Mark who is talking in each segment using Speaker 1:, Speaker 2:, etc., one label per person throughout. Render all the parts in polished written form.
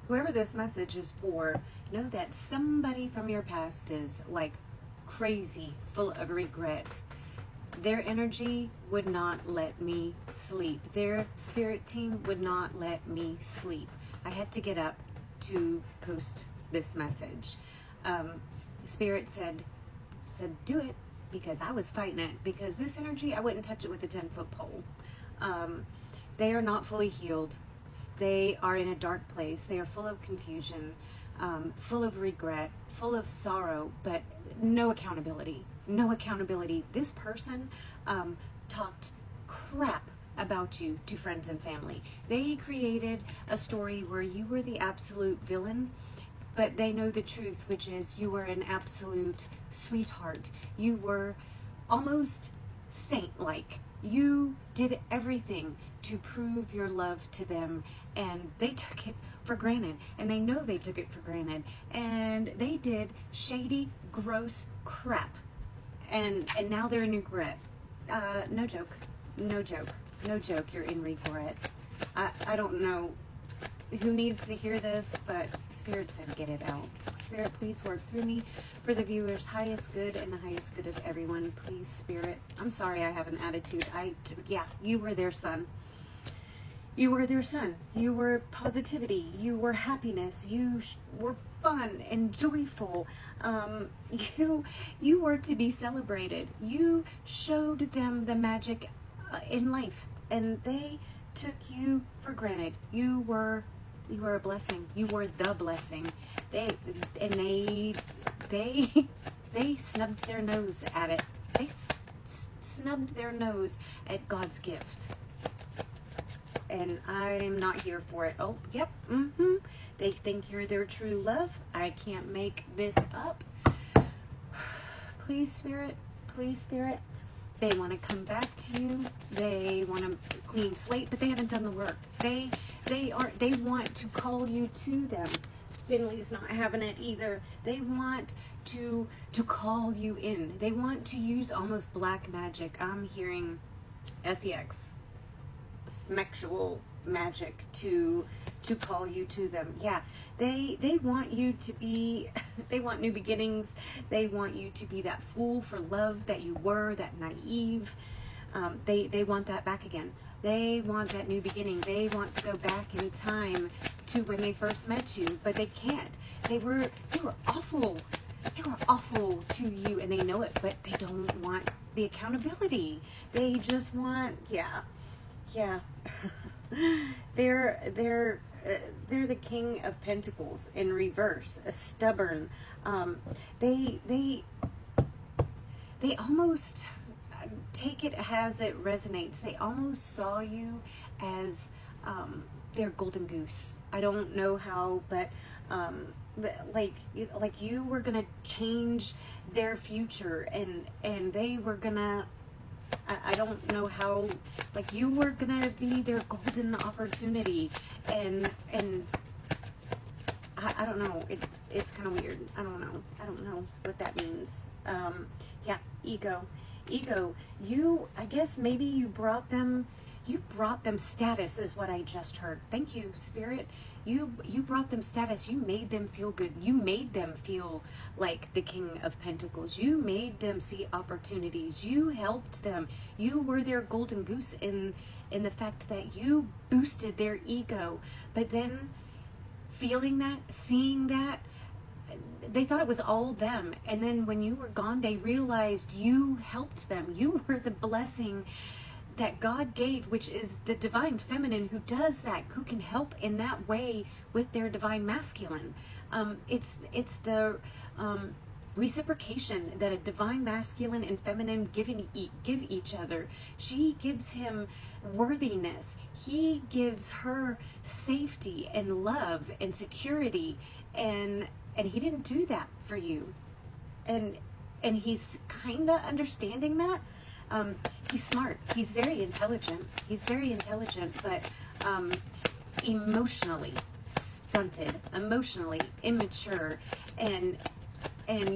Speaker 1: whoever this message is for, know that somebody from your past is like crazy, full of regret. Their energy would not let me sleep. Their spirit team would not let me sleep. I had to get up to post this message. Spirit said, do it, because I was fighting it. Because this energy, I wouldn't touch it with a 10-foot pole. They are not fully healed. They are in a dark place. They are full of confusion, full of regret, full of sorrow, but no accountability. No accountability. This person talked crap about you to friends and family. They created a story where you were the absolute villain, but they know the truth, which is you were an absolute sweetheart. You were almost saint-like. You did everything to prove your love to them, and they took it for granted, and they know they took it for granted, and they did shady, gross crap, and now they're in regret. No joke, no joke, no joke. You're in regret. I don't know who needs to hear this, but Spirit said get it out. Spirit, please work through me for the viewer's highest good and the highest good of everyone. Please, Spirit. I'm sorry I have an attitude. Yeah, you were their son. You were their son. You were positivity. You were happiness. You were fun and joyful. You were to be celebrated. You showed them the magic in life, and they took you for granted. You were a blessing. You were the blessing. They snubbed their nose at it. They snubbed their nose at God's gift. And I'm not here for it. Oh, yep. They think you're their true love. I can't make this up. Please, Spirit. Please, Spirit. They want to come back to you. They want a clean slate, but they haven't done the work. They want to call you to them. Finley's not having it either. They want to call you in. They want to use almost black magic. I'm hearing sex, sexual magic to call you to them. Yeah, they want you to be, they want new beginnings. They want you to be that fool for love that you were, that naive. They want that back again. They want that new beginning. They want to go back in time to when they first met you, but they can't. They were awful. They were awful to you, and they know it, but they don't want the accountability. They just want, yeah. They're the King of Pentacles in reverse, a stubborn. They almost take it as it resonates. They almost saw you as their golden goose. I don't know how, but like you were gonna change their future, and they were gonna. I don't know how, like you were gonna be their golden opportunity, and I don't know. It's kind of weird. I don't know what that means. Yeah, ego. I guess maybe you brought them status, is what I just heard. Thank you, Spirit. You brought them status. You made them feel good. You made them feel like the King of Pentacles. You made them see opportunities. You helped them. You were their golden goose in the fact that you boosted their ego. But then feeling that, seeing that, they thought it was all them. And then when you were gone, they realized you helped them. You were the blessing that God gave, which is the divine feminine who does that, who can help in that way with their divine masculine. It's the reciprocation that a divine masculine and feminine give each other. She gives him worthiness. He gives her safety and love and security, and he didn't do that for you. And he's kind of understanding that. He's smart. He's very intelligent. But emotionally stunted, emotionally immature, and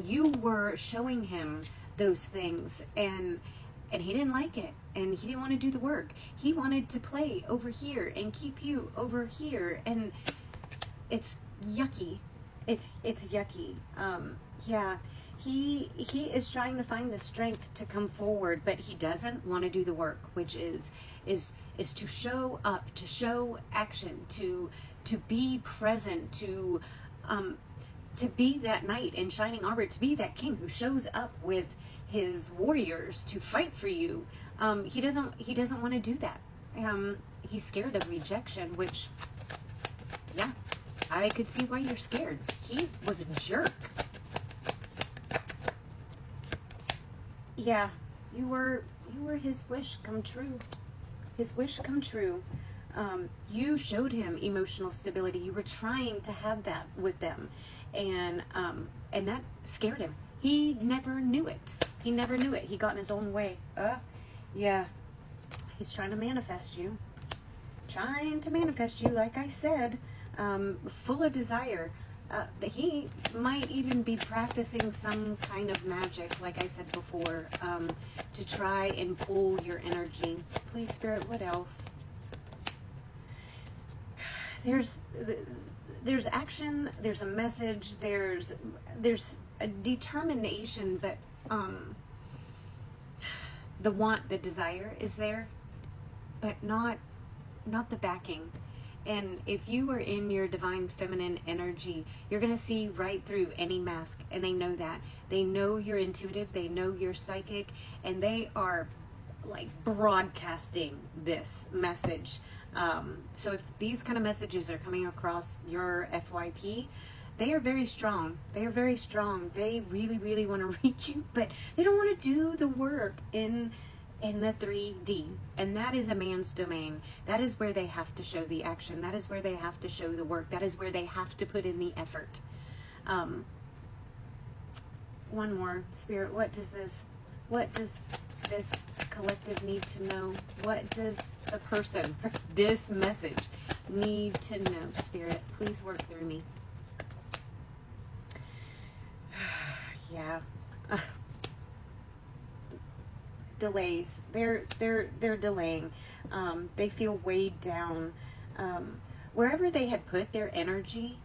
Speaker 1: you were showing him those things, and he didn't like it, and he didn't want to do the work. He wanted to play over here and keep you over here, and it's yucky. It's yucky. Yeah, he is trying to find the strength to come forward, but he doesn't want to do the work, which is to show up, to show action, to be present, to be that knight in shining armor, to be that king who shows up with his warriors to fight for you. He doesn't want to do that. He's scared of rejection, which, yeah, I could see why you're scared. He was a jerk. Yeah, you were his wish come true. His wish come true. You showed him emotional stability. You were trying to have that with them, and that scared him. He never knew it. He never knew it. He got in his own way. Yeah. He's trying to manifest you. Trying to manifest you, like I said, full of desire. He might even be practicing some kind of magic, like I said before, to try and pull your energy. Please, Spirit, what else? There's action, there's a message, there's a determination, but the want, the desire is there, but not the backing. And if you are in your divine feminine energy, you're going to see right through any mask, and they know that. They know you're intuitive, they know you're psychic, and they are like broadcasting this message. So if these kind of messages are coming across your FYP, they are very strong. They are very strong. They really, really want to reach you, but they don't want to do the work in the 3D. And that is a man's domain. That is where they have to show the action. That is where they have to show the work. That is where they have to put in the effort. One more, Spirit, what does this collective need to know? What does the person for this message need to know, Spirit? Please work through me. Yeah. Delays. They're delaying. They feel weighed down. Wherever they had put their energy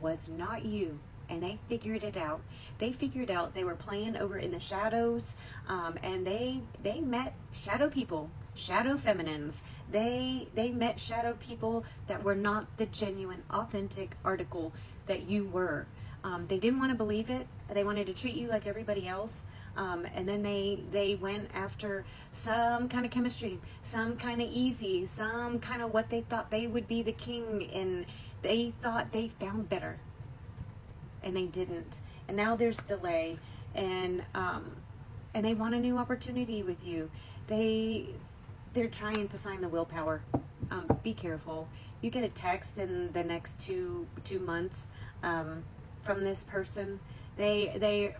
Speaker 1: was not you. And they figured it out. They figured out they were playing over in the shadows, and they met shadow people, shadow feminines. They met shadow people that were not the genuine, authentic article that you were. They didn't want to believe it. They wanted to treat you like everybody else. And then they went after some kind of chemistry, some kind of easy, some kind of what they thought they would be the king, and they thought they found better. And they didn't. And now there's delay, and they want a new opportunity with you. They're trying to find the willpower. Be careful. You get a text in the next two months from this person. They